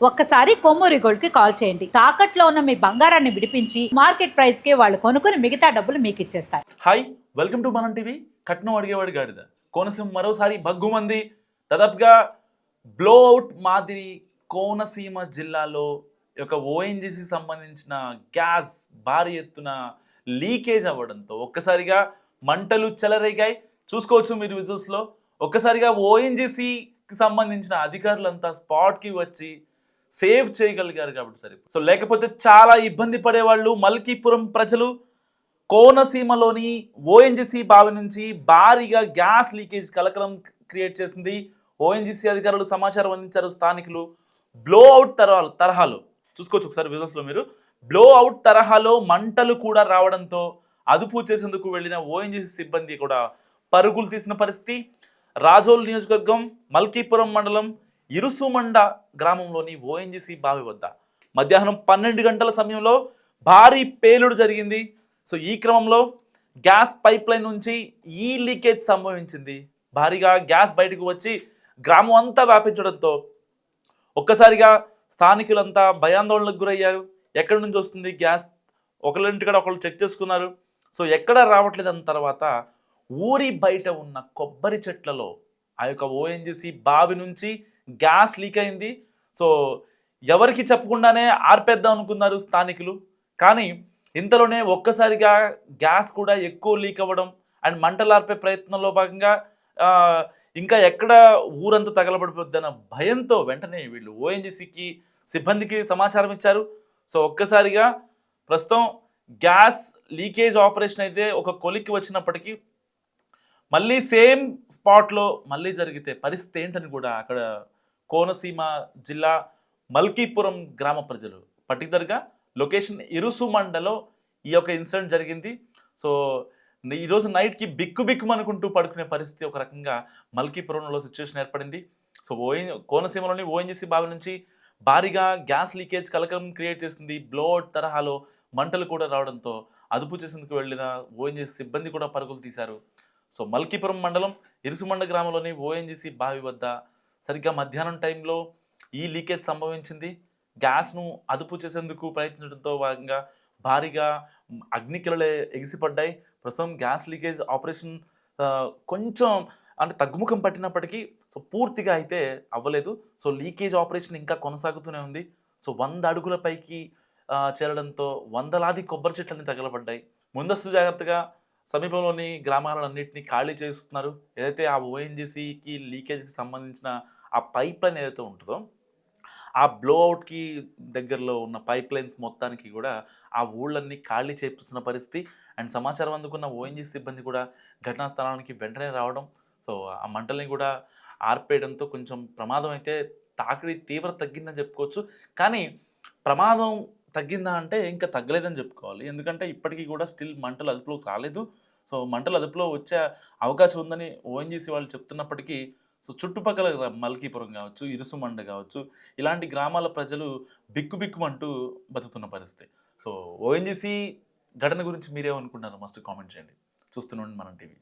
ఒక్కసారి కొమ్మూరి గోల్డ్ కి కాల్ చేయండి. తాకట్లో ఉన్న మీ బంగారాన్ని విడిపించి మార్కెట్ ప్రైస్ కి వాళ్ళు కొనుక్కుని మిగతా డబ్బులు మీకు ఇచ్చేస్తారు. హాయ్, వెల్కమ్ టు మనం టీవీ. కట్నం అడిగేవాడి గాడిద కోనసీమ మరోసారి బగ్గుమంది. దాదాపుగా బ్లోఅవుట్ మాదిరి కోనసీమ జిల్లాలో ఒక ఓఎన్జీసీ సంబంధించిన గ్యాస్ భారీ ఎత్తున లీకేజ్ అవ్వడంతో ఒక్కసారిగా మంటలు చెలరేగాయి. చూసుకోవచ్చు మీరు విజువల్స్లో. ఒక్కసారిగా ఓఎన్జీసీకి సంబంధించిన అధికారులంతా స్పాట్కి వచ్చి సేవ్ చేయగలిగారు కాబట్టి సరే. సో లేకపోతే చాలా ఇబ్బంది పడేవాళ్ళు మల్కీపురం ప్రజలు. కోనసీమలోని ఓఎన్జీసీ బావి నుంచి భారీగా గ్యాస్ లీకేజ్ కలకలం క్రియేట్ చేసింది. ఓఎన్జీసీ అధికారులు సమాచారం అందించారు. స్థానికులు బ్లోఅవుట్ తరహాలో చూసుకోవచ్చు ఒకసారి విజువల్స్లో మీరు. బ్లోఅవుట్ తరహాలో మంటలు కూడా రావడంతో అదుపు చేసేందుకు వెళ్ళిన ఓఎన్జీసీ సిబ్బంది కూడా పరుగులు తీసిన పరిస్థితి. రాజోల్ నియోజకవర్గం మల్కీపురం మండలం ఇరుసుమండ గ్రామంలోని ఓఎన్జీసీ బావి వద్ద మధ్యాహ్నం 12 గంటల సమయంలో భారీ పేలుడు జరిగింది. సో ఈ క్రమంలో గ్యాస్ పైప్ లైన్ నుంచి ఈ లీకేజ్ సంభవించింది. భారీగా గ్యాస్ బయటకు వచ్చి గ్రామం అంతా వ్యాపించడంతో ఒక్కసారిగా స్థానికులంతా భయాందోళనకు గురయ్యారు. ఎక్కడి నుంచి వస్తుంది గ్యాస్, ఒకళ్ళింటికాడ ఒకళ్ళు చెక్ చేసుకున్నారు. సో ఎక్కడ రావట్లేదు అన్న తర్వాత ఊరి బయట ఉన్న కొబ్బరి చెట్లలో ఆ యొక్క ఓఎన్జీసీ బావి నుంచి గ్యాస్ లీక్ అయింది. సో ఎవరికి చెప్పకుండానే ఆర్పేద్దాం అనుకున్నారు స్థానికులు. కానీ ఇంతలోనే ఒక్కసారిగా గ్యాస్ కూడా ఎక్కువ లీక్ అవ్వడం అండ్ మంటలు ఆర్పే ప్రయత్నంలో భాగంగా ఇంకా ఎక్కడ ఊరంతా తగలబడిపోద్దన్న భయంతో వెంటనే వీళ్ళు ఓఎన్జీసీకి సిబ్బందికి సమాచారం ఇచ్చారు. సో ఒక్కసారిగా ప్రస్తుతం గ్యాస్ లీకేజ్ ఆపరేషన్ అయితే ఒక కొలిక్కి వచ్చినప్పటికీ మళ్ళీ సేమ్ స్పాట్లో మళ్ళీ జరిగితే పరిస్థితి ఏంటని కూడా అక్కడ కోనసీమ జిల్లా మల్కీపురం గ్రామ ప్రజలు, పర్టికులర్గా లొకేషన్ ఇరుసుమండలో ఈ యొక్క ఇన్సిడెంట్ జరిగింది. సో ఈరోజు నైట్కి బిక్కుమనుకుంటూ పడుకునే పరిస్థితి ఒక రకంగా మల్కీపురంలో సిచ్యువేషన్ ఏర్పడింది. సో కోనసీమలోని ఓఎన్జీసీ బావి నుంచి భారీగా గ్యాస్ లీకేజ్ కలకలం క్రియేట్ చేసింది. బ్లోఅవుట్ తరహాలో మంటలు కూడా రావడంతో అదుపు చేసేందుకు వెళ్ళిన ఓఎన్జీసీ సిబ్బంది కూడా పరుగులు తీశారు. సో మల్కీపురం మండలం ఇరుసుమండ గ్రామంలోని ఓఎన్జీసీ బావి వద్ద సరిగ్గా మధ్యాహ్నం టైంలో ఈ లీకేజ్ సంభవించింది. గ్యాస్ను అదుపు చేసేందుకు ప్రయత్నించడంతో భాగంగా భారీగా అగ్నికిలలే ఎగిసిపడ్డాయి. ప్రస్తుతం గ్యాస్ లీకేజ్ ఆపరేషన్ కొంచెం అంటే తగ్గుముఖం పట్టినప్పటికీ సో పూర్తిగా అయితే అవ్వలేదు. సో లీకేజ్ ఆపరేషన్ ఇంకా కొనసాగుతూనే ఉంది. సో 100 అడుగుల పైకి చేరడంతో వందలాది కొబ్బరి చెట్లని తగలబడ్డాయి. ముందస్తు జాగ్రత్తగా సమీపంలోని గ్రామాలన్నింటినీ ఖాళీ చేస్తున్నారు. ఏదైతే ఆ ఓఎన్జీసీకి లీకేజ్కి సంబంధించిన ఆ పైప్ లైన్ ఏదైతే ఉంటుందో ఆ బ్లోఅవుట్కి దగ్గరలో ఉన్న పైప్ లైన్స్ మొత్తానికి కూడా ఆ ఊళ్ళన్నీ ఖాళీ చేపిస్తున్న పరిస్థితి. అండ్ సమాచారం అందుకున్న ఓఎన్జీసీ సిబ్బంది కూడా ఘటనా స్థలానికి వెంటనే రావడం, సో ఆ మంటల్ని కూడా ఆర్పేయడంతో కొంచెం ప్రమాదం అయితే తాకిడి తీవ్రత తగ్గిందని చెప్పుకోవచ్చు. కానీ ప్రమాదం తగ్గిందా అంటే ఇంకా తగ్గలేదని చెప్పుకోవాలి. ఎందుకంటే ఇప్పటికీ కూడా స్టిల్ మంటలు అదుపులోకి రాలేదు. సో మంటలు అదుపులో వచ్చే అవకాశం ఉందని ఓఎన్జీసీ వాళ్ళు చెప్తున్నప్పటికీ సో చుట్టుపక్కల మల్కీపురం కావచ్చు, ఇరుసుమండ కావచ్చు, ఇలాంటి గ్రామాల ప్రజలు బిక్కుమంటూ బతుకుతున్న పరిస్థితి. సో ఓఎన్జీసీ ఘటన గురించి మీరేమనుకుంటున్నారు? మస్ట్ కామెంట్ చేయండి. చూస్తూనే మనం టీవీ.